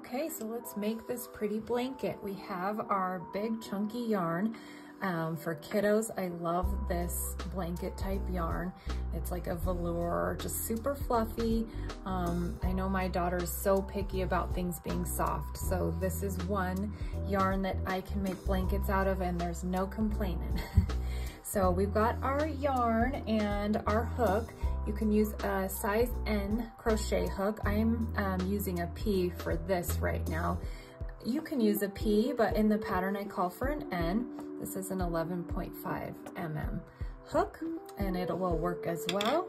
Okay, so let's make this pretty blanket. We have our big chunky yarn. For kiddos, I love this blanket type yarn. It's like a velour, just super fluffy. I know my daughter's so picky about things being soft, so this is one yarn that I can make blankets out of and there's no complaining. So we've got our yarn and our hook. You can use a size N crochet hook. I'm using a P for this right now. You can use a P, but in the pattern I call for an N. This is an 11.5 mm hook, and it will work as well.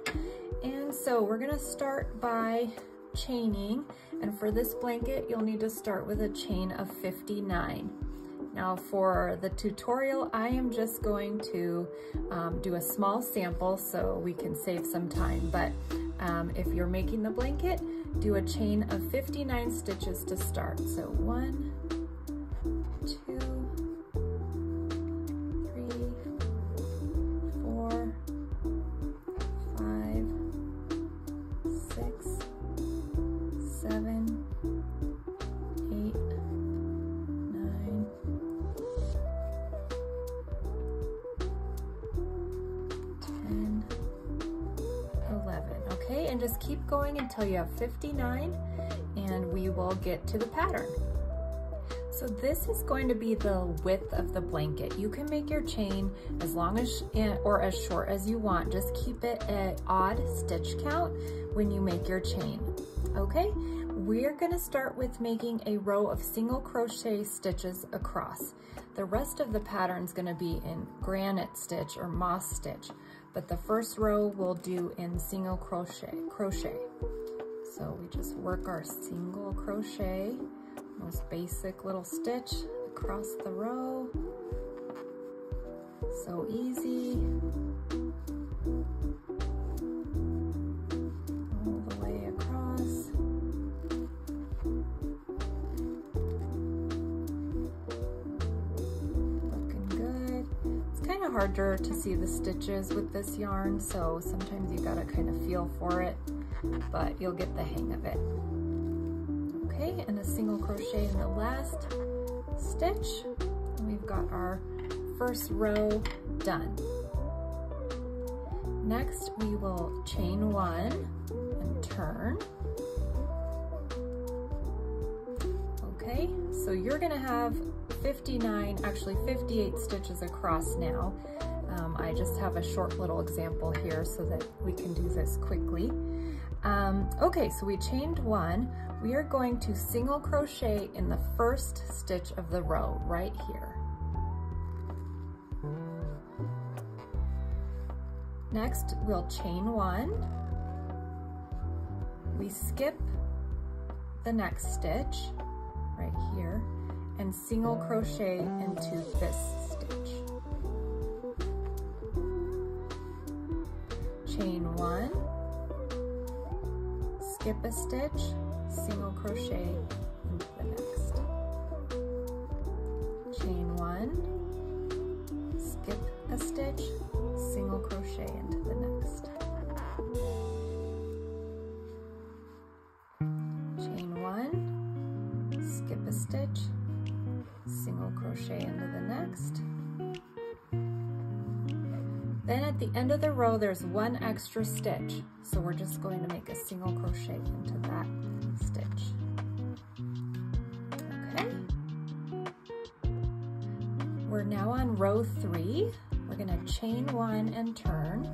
And so we're gonna start by chaining, and for this blanket, you'll need to start with a chain of 59. Now for the tutorial, I am just going to do a small sample so we can save some time, but if you're making the blanket, do a chain of 59 stitches to start. So 1, 2, 3, 4, 5, 6, 7, 8, 9, 10, 11. Okay, and just keep going until you have 59 and we will get to the pattern. So this is going to be the width of the blanket. You can make your chain as long as or as short as you want. Just keep it at odd stitch count when you make your chain. Okay, we're gonna start with making a row of single crochet stitches across. The rest of the pattern is gonna be in granite stitch or moss stitch, but the first row we'll do in single crochet. So we just work our single crochet, most basic little stitch across the row. So easy. All the way across. Looking good. It's kind of harder to see the stitches with this yarn, so sometimes you gotta kind of feel for it, but you'll get the hang of it. Okay, and a single crochet in the last stitch. And we've got our first row done. Next, we will chain 1 and turn. Okay, so you're gonna have 59, actually 58 stitches across now. I just have a short little example here so that we can do this quickly. Okay, so we chained 1. We are going to single crochet in the first stitch of the row right here. Next, we'll chain 1. We skip the next stitch right here and single crochet into this stitch. Chain 1, skip a stitch, single crochet into the next. Chain 1, skip a stitch, single crochet into the next. Chain 1, skip a stitch, single crochet into the next. Then at the end of the row, there's one extra stitch. So we're just going to make a single crochet into that stitch. Okay. We're now on row 3. We're gonna chain 1 and turn.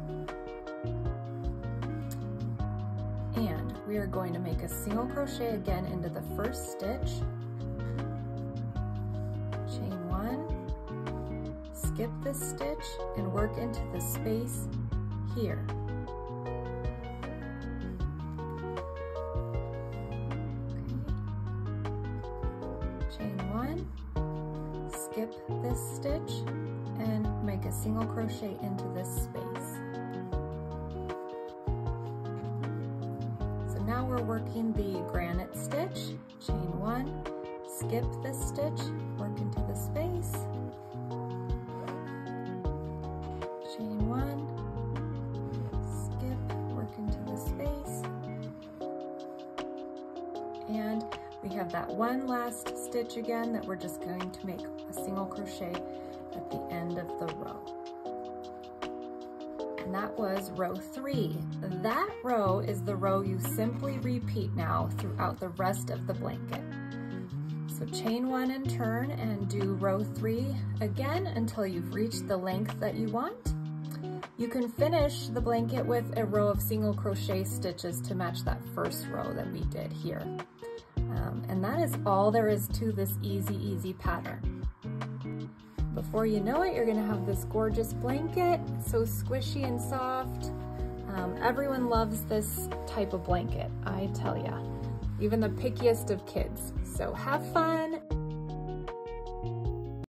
And we are going to make a single crochet again into the first stitch. Chain 1. Skip this stitch and work into the space here. Okay. Chain 1, skip this stitch and make a single crochet into this space. So now we're working the granite stitch. Chain 1, skip this stitch, work into the space. Chain 1, skip, work into the space. And We have that one last stitch again that we're just going to make a single crochet at the end of the row. And that was row 3. That row is the row you simply repeat now throughout the rest of the blanket. So chain 1 and turn and do row 3 again until you've reached the length that you want. You can finish the blanket with a row of single crochet stitches to match that first row that we did here. And that is all there is to this easy pattern. Before you know it, you're gonna have this gorgeous blanket, so squishy and soft. Everyone loves this type of blanket, I tell ya, even the pickiest of kids. So have fun